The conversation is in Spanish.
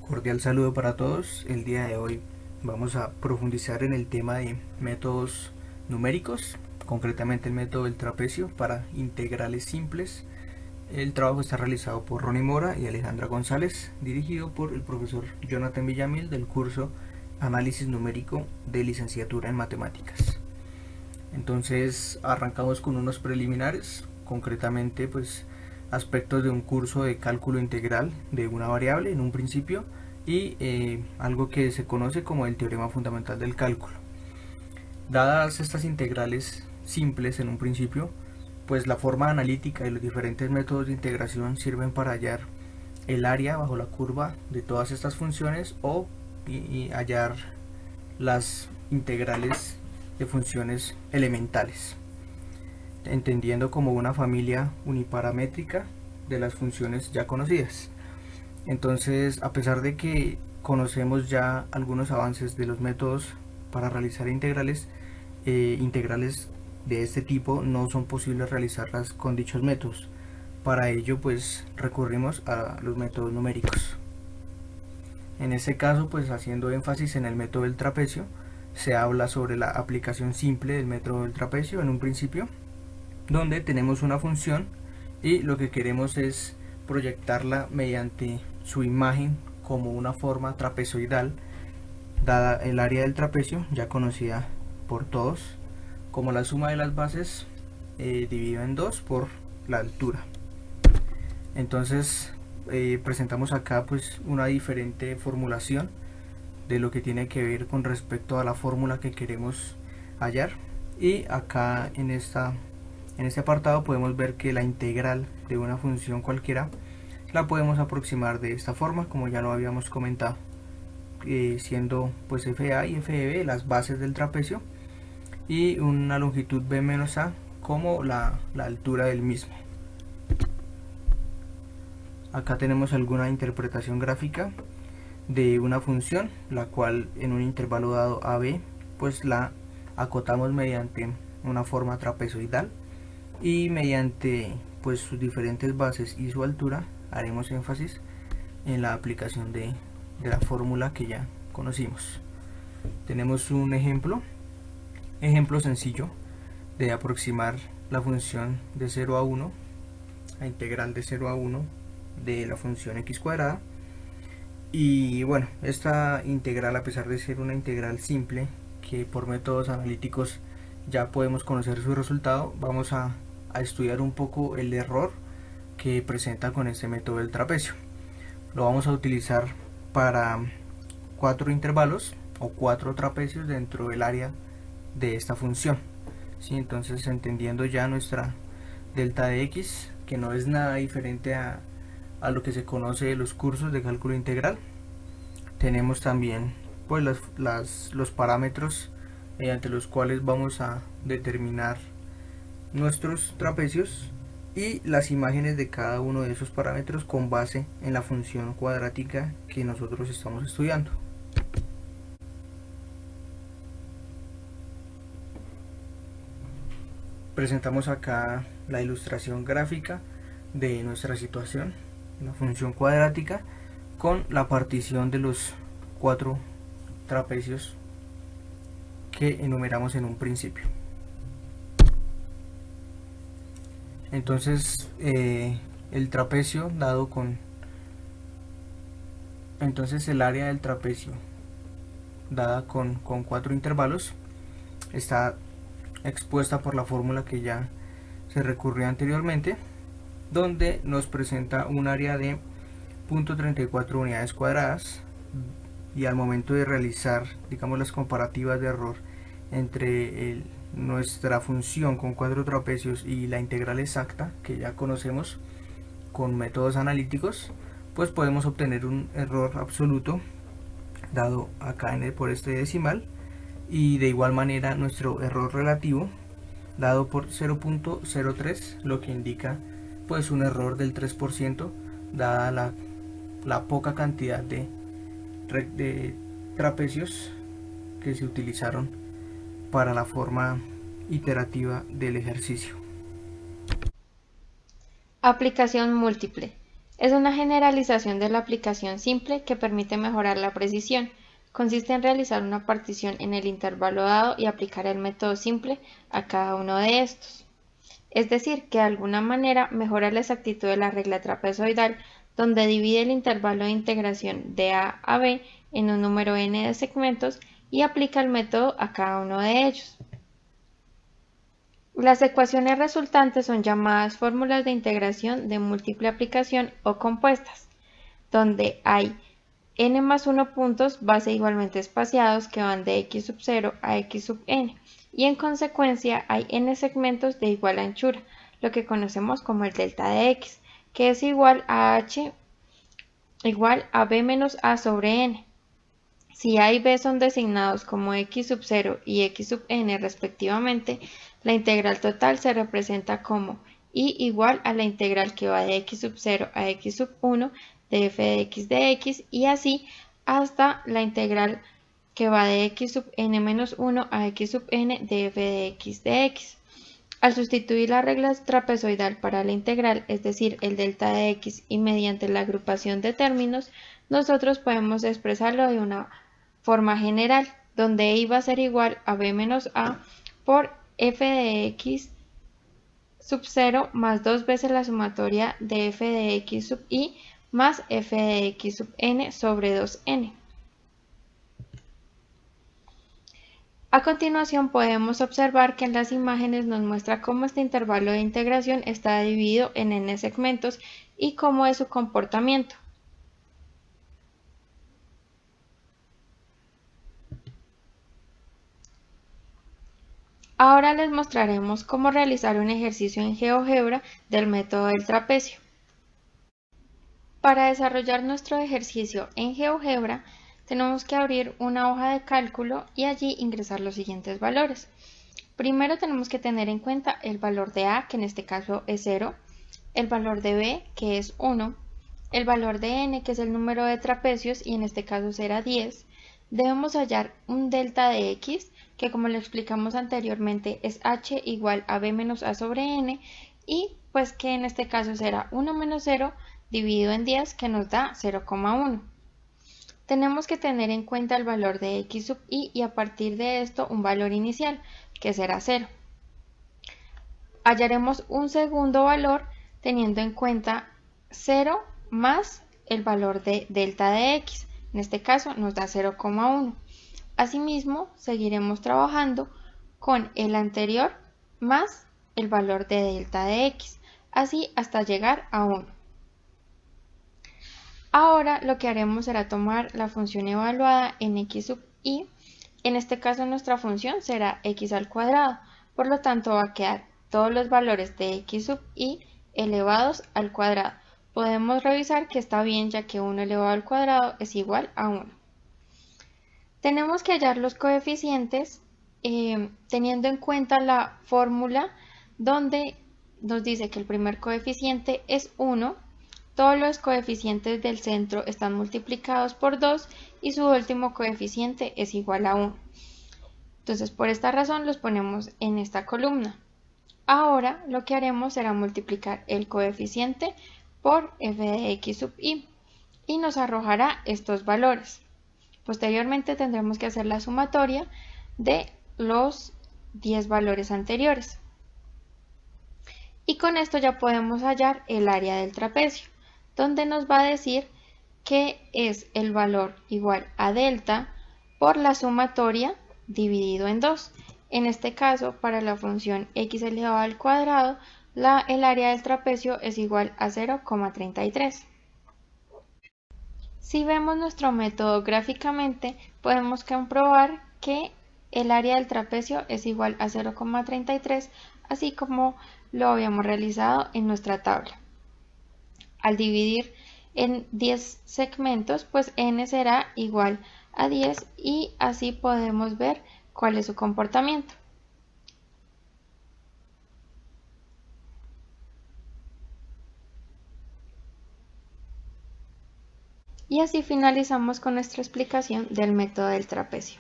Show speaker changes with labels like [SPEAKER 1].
[SPEAKER 1] Cordial saludo para todos. El día de hoy vamos a profundizar en el tema de métodos numéricos, concretamente el método del trapecio para integrales simples. El trabajo está realizado por Ronnie Mora y Alejandra González, dirigido por el profesor Jonathan Villamil del curso Análisis Numérico de Licenciatura en Matemáticas. Entonces arrancamos con unos preliminares, concretamente pues aspectos de un curso de cálculo integral de una variable en un principio y algo que se conoce como el teorema fundamental del cálculo. Dadas estas integrales simples en un principio, pues la forma analítica y los diferentes métodos de integración sirven para hallar el área bajo la curva de todas estas funciones o hallar las integrales de funciones elementales, entendiendo como una familia uniparamétrica de las funciones ya conocidas. Entonces, a pesar de que conocemos ya algunos avances de los métodos para realizar integrales de este tipo no son posibles realizarlas con dichos métodos. Para ello, pues recurrimos a los métodos numéricos. En este caso, pues haciendo énfasis en el método del trapecio, se habla sobre la aplicación simple del método del trapecio en un principio, donde tenemos una función y lo que queremos es proyectarla mediante su imagen como una forma trapezoidal, dada el área del trapecio, ya conocida por todos, como la suma de las bases dividido en 2 por la altura. Entonces presentamos acá pues una diferente formulación de lo que tiene que ver con respecto a la fórmula que queremos hallar, y acá en este apartado podemos ver que la integral de una función cualquiera la podemos aproximar de esta forma, como ya lo habíamos comentado, siendo pues FA y FB las bases del trapecio y una longitud B menos A como la altura del mismo. Acá tenemos alguna interpretación gráfica de una función, la cual en un intervalo dado AB pues la acotamos mediante una forma trapezoidal, y mediante pues sus diferentes bases y su altura haremos énfasis en la aplicación de la fórmula que ya conocimos. Tenemos un ejemplo sencillo de aproximar la función de 0 a 1, la integral de 0 a 1 de la función x cuadrada. Y bueno, esta integral, a pesar de ser una integral simple que por métodos analíticos ya podemos conocer su resultado, vamos a estudiar un poco el error que presenta con este método del trapecio. Lo vamos a utilizar para 4 intervalos o 4 trapecios dentro del área de esta función. ¿Sí? Entonces, entendiendo ya nuestra delta de x, que no es nada diferente a lo que se conoce de los cursos de cálculo integral, tenemos también pues los parámetros mediante los cuales vamos a determinar nuestros trapecios y las imágenes de cada uno de esos parámetros con base en la función cuadrática que nosotros estamos estudiando. Presentamos acá la ilustración gráfica de nuestra situación, la función cuadrática con la partición de los 4 trapecios que enumeramos en un principio. Entonces el trapecio dado con entonces el área del trapecio dada con 4 intervalos está expuesta por la fórmula que ya se recurrió anteriormente, donde nos presenta un área de 0.34 unidades cuadradas, y al momento de realizar, digamos, las comparativas de error entre nuestra función con 4 trapecios y la integral exacta que ya conocemos con métodos analíticos, pues podemos obtener un error absoluto dado acá por este decimal, y de igual manera nuestro error relativo dado por 0.03, lo que indica pues un error del 3% dada la poca cantidad de trapecios que se utilizaron para la forma iterativa del ejercicio.
[SPEAKER 2] Aplicación múltiple. Es una generalización de la aplicación simple que permite mejorar la precisión. Consiste en realizar una partición en el intervalo dado y aplicar el método simple a cada uno de estos. Es decir, que de alguna manera mejora la exactitud de la regla trapezoidal, donde divide el intervalo de integración de A a B en un número n de segmentos y aplica el método a cada uno de ellos. Las ecuaciones resultantes son llamadas fórmulas de integración de múltiple aplicación o compuestas, donde hay n más 1 puntos base igualmente espaciados que van de x sub 0 a x sub n, y en consecuencia hay n segmentos de igual anchura, lo que conocemos como el delta de x, que es igual a h igual a b menos a sobre n. Si a y b son designados como x sub 0 y x sub n respectivamente, la integral total se representa como y igual a la integral que va de x sub 0 a x sub 1 de f de x y así hasta la integral que va de x sub n menos 1 a x sub n de f de x. Al sustituir la regla trapezoidal para la integral, es decir, el delta de x, y mediante la agrupación de términos, nosotros podemos expresarlo de una forma general, donde y va a ser igual a b menos a por f de x sub 0 más 2 veces la sumatoria de f de x sub i más f de x sub n sobre 2n. A continuación podemos observar que en las imágenes nos muestra cómo este intervalo de integración está dividido en n segmentos y cómo es su comportamiento. Ahora les mostraremos cómo realizar un ejercicio en GeoGebra del método del trapecio. Para desarrollar nuestro ejercicio en GeoGebra, tenemos que abrir una hoja de cálculo y allí ingresar los siguientes valores. Primero tenemos que tener en cuenta el valor de A, que en este caso es 0, el valor de B, que es 1, el valor de N, que es el número de trapecios, y en este caso será 10. Debemos hallar un delta de X, que como lo explicamos anteriormente es H igual a B menos A sobre N, y pues que en este caso será 1 menos 0 dividido en 10, que nos da 0,1. Tenemos que tener en cuenta el valor de x sub i y a partir de esto un valor inicial, que será 0. Hallaremos un segundo valor teniendo en cuenta 0 más el valor de delta de x. En este caso nos da 0,1. Asimismo, seguiremos trabajando con el anterior más el valor de delta de x, así hasta llegar a 1. Ahora lo que haremos será tomar la función evaluada en x sub i. En este caso nuestra función será x al cuadrado, por lo tanto va a quedar todos los valores de x sub i elevados al cuadrado. Podemos revisar que está bien, ya que 1 elevado al cuadrado es igual a 1. Tenemos que hallar los coeficientes teniendo en cuenta la fórmula donde nos dice que el primer coeficiente es 1, todos los coeficientes del centro están multiplicados por 2 y su último coeficiente es igual a 1. Entonces por esta razón los ponemos en esta columna. Ahora lo que haremos será multiplicar el coeficiente por f de x sub i y nos arrojará estos valores. Posteriormente tendremos que hacer la sumatoria de los 10 valores anteriores. Y con esto ya podemos hallar el área del trapecio, donde nos va a decir que es el valor igual a delta por la sumatoria dividido en 2. En este caso, para la función x elevado al cuadrado, el área del trapecio es igual a 0,33. Si vemos nuestro método gráficamente, podemos comprobar que el área del trapecio es igual a 0,33, así como lo habíamos realizado en nuestra tabla. Al dividir en 10 segmentos, pues n será igual a 10 y así podemos ver cuál es su comportamiento. Y así finalizamos con nuestra explicación del método del trapecio.